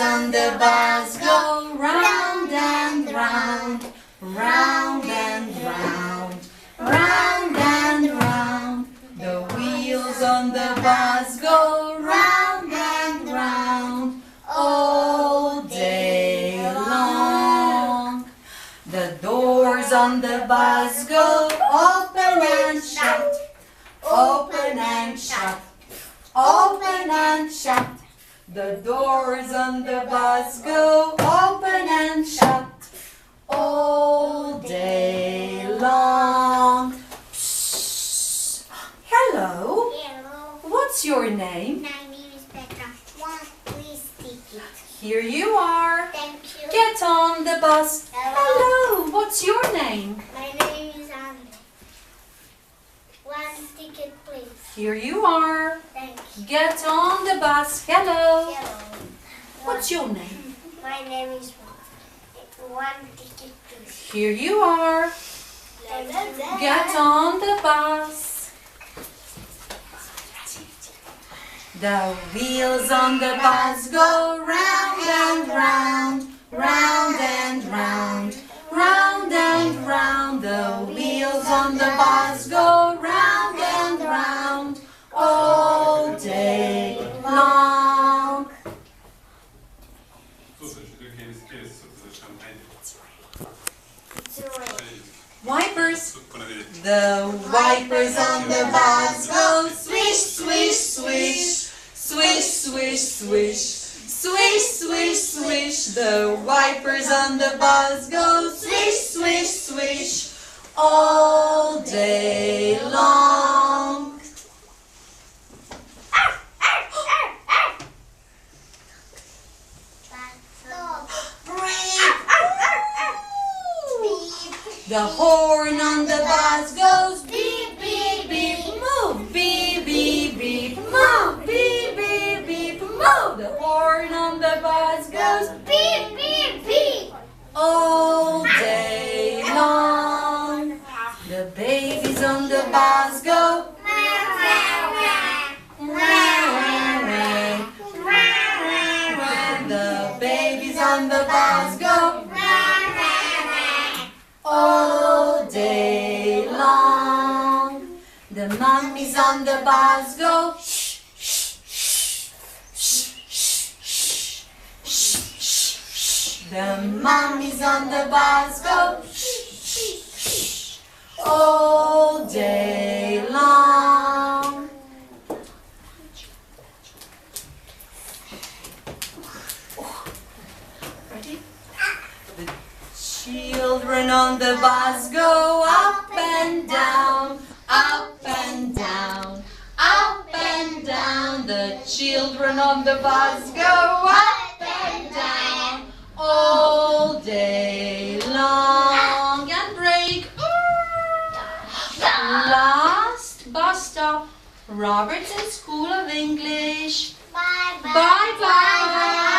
on the bus go round and round, round and round, round and round. The wheels on the bus go round and round all day long. The doors on the bus go open and shut, open and shut, open and shut. The doors on the bus go open and shut all day long. Psst. Hello. Hello. What's your name? My name is Petra. One, please ticket. Here you are. Thank you. Get on the bus. Hello. What's your name? My name is Anne. One ticket, please. Here you are. Thank you. Get on the bus. Hello. Hello. What's your name? My name is One ticket, please. Here you are. Get on the bus. The wheels on the bus go round and round, round and round, round and round. The wheels on the bus go round and round all day long. Wipers. The wipers on the bus go swish, swish, swish, swish, swish, swish, swish, swish, swish. The wipers on the bus go swish, swish, swish all day long. The horn on the bus goes beep, beep, beep, move, beep, beep, beep, move, beep, beep, beep, move. The horn on the bus goes Beep, beep, beep. all day long. The babies on the bus go wah, wah, wah. The babies on the bus go all day long. The mummies on the bus go shh, shh, shh, shh, shh, shh, shh, shh. The mummies on the bus go shh, shh, shh, all day long. Ready? The children on the bus go up and down, up and down, up and down. The children on the bus go up and down all day long. And break. Last bus stop, Robertson School of English. Bye, bye. Bye bye.